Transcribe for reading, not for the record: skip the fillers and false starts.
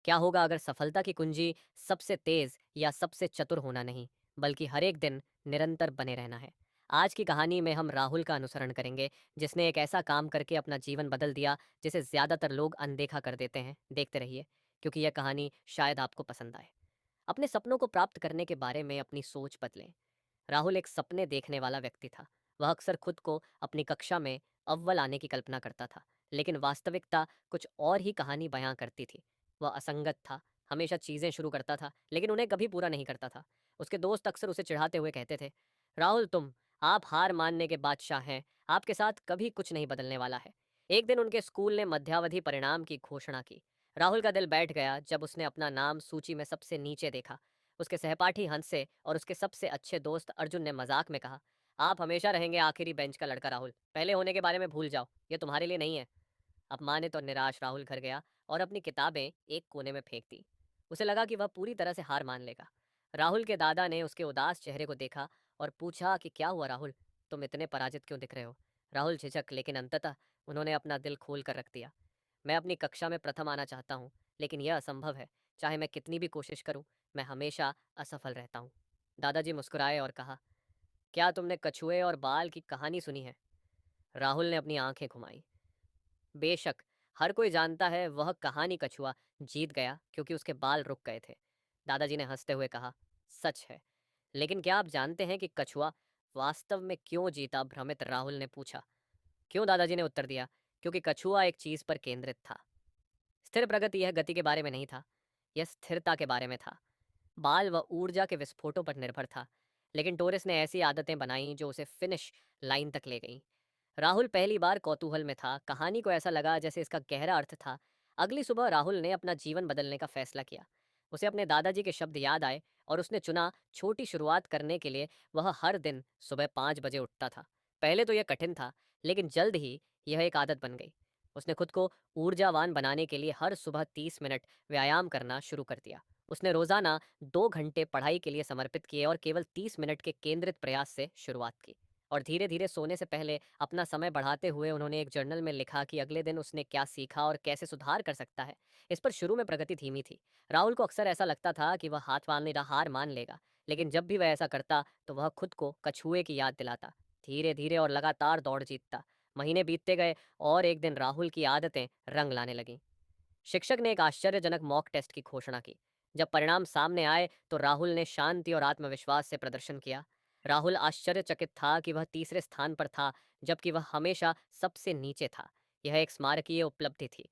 क्या होगा अगर सफलता की कुंजी सबसे तेज या सबसे चतुर होना नहीं, बल्कि हर एक दिन निरंतर बने रहना है। आज की कहानी में हम राहुल का अनुसरण करेंगे, जिसने एक ऐसा काम करके अपना जीवन बदल दिया जिसे ज्यादातर लोग अनदेखा कर देते हैं। देखते रहिए, क्योंकि यह कहानी शायद आपको पसंद आए। अपने सपनों को प्राप्त करने के बारे में अपनी सोच बदलें। राहुल एक सपने देखने वाला व्यक्ति था। वह अक्सर खुद को अपनी कक्षा में अव्वल आने की कल्पना करता था, लेकिन वास्तविकता कुछ और ही कहानी बयां करती थी। वह असंगत था, हमेशा चीजें शुरू करता था लेकिन उन्हें कभी पूरा नहीं करता था। उसके दोस्त अक्सर उसे चिढ़ाते हुए कहते थे, राहुल तुम, आप हार मानने के बादशाह हैं, आपके साथ कभी कुछ नहीं बदलने वाला है। एक दिन उनके स्कूल ने मध्यावधि परिणाम की घोषणा की। राहुल का दिल बैठ गया जब उसने अपना नाम सूची में सबसे नीचे देखा। उसके सहपाठी हंसे और उसके सबसे अच्छे दोस्त अर्जुन ने मजाक में कहा, आप हमेशा रहेंगे आखिरी बेंच का लड़का राहुल, पहले होने के बारे में भूल जाओ, ये तुम्हारे लिए नहीं है। अपमानित और निराश राहुल घर गया और अपनी किताबें एक कोने में फेंक दी। उसे लगा कि वह पूरी तरह से हार मान लेगा। राहुल के दादा ने उसके उदास चेहरे को देखा और पूछा कि क्या हुआ राहुल, तुम इतने पराजित क्यों दिख रहे हो। राहुल झिझक, लेकिन अंततः उन्होंने अपना दिल खोल कर रख दिया। मैं अपनी कक्षा में प्रथम आना चाहता हूँ, लेकिन यह असंभव है। चाहे मैं कितनी भी कोशिश करूँ, मैं हमेशा असफल रहता हूँ। दादाजी मुस्कुराए और कहा, क्या तुमने कछुए और बाल की कहानी सुनी है। राहुल ने अपनी आंखें घुमाई। बेशक, हर कोई जानता है वह कहानी कछुआ जीत गया क्योंकि उसके बाल रुक गए थे। दादाजी ने हंसते हुए कहा, सच है, लेकिन क्या आप जानते हैं कि कछुआ वास्तव में क्यों जीता। भ्रमित राहुल ने पूछा। क्यों, दादाजी ने उत्तर दिया, क्योंकि कछुआ एक चीज पर केंद्रित था। स्थिर प्रगति यह गति के बारे में नहीं था, यह स्थिरता के बारे में था। बाल व ऊर्जा के विस्फोटों पर निर्भर था, लेकिन टोरिस ने ऐसी आदतें बनाई जो उसे फिनिश लाइन तक ले गईं। राहुल पहली बार कौतूहल में था, कहानी को ऐसा लगा जैसे इसका गहरा अर्थ था। अगली सुबह राहुल ने अपना जीवन बदलने का फैसला किया। उसे अपने दादाजी के शब्द याद आए और उसने चुना, छोटी शुरुआत करने के लिए वह हर दिन सुबह 5 बजे उठता था। पहले तो यह कठिन था, लेकिन जल्द ही यह एक आदत बन गई। उसने खुद को ऊर्जावान बनाने के लिए हर सुबह 30 मिनट व्यायाम करना शुरू कर दिया। उसने रोजाना 2 घंटे पढ़ाई के लिए समर्पित किए और केवल 30 मिनट के केंद्रित प्रयास से शुरुआत की। और धीरे धीरे सोने से पहले अपना समय बढ़ाते हुए उन्होंने एक जर्नल में लिखा कि अगले दिन उसने क्या सीखा और कैसे सुधार कर सकता है। इस पर शुरू में प्रगति धीमी थी। राहुल को अक्सर ऐसा लगता था कि वह हार मान लेगा, लेकिन जब भी वह ऐसा करता तो वह खुद को कछुए की याद दिलाता। धीरे धीरे और लगातार दौड़ जीतता। महीने बीतते गए और एक दिन राहुल की आदतें रंग लाने लगीं। शिक्षक ने एक आश्चर्यजनक मॉक टेस्ट की घोषणा की। जब परिणाम सामने आए तो राहुल ने शांति और आत्मविश्वास से प्रदर्शन किया। राहुल आश्चर्यचकित था कि वह तीसरे स्थान पर था, जबकि वह हमेशा सबसे नीचे था। यह एक स्मारकीय उपलब्धि थी,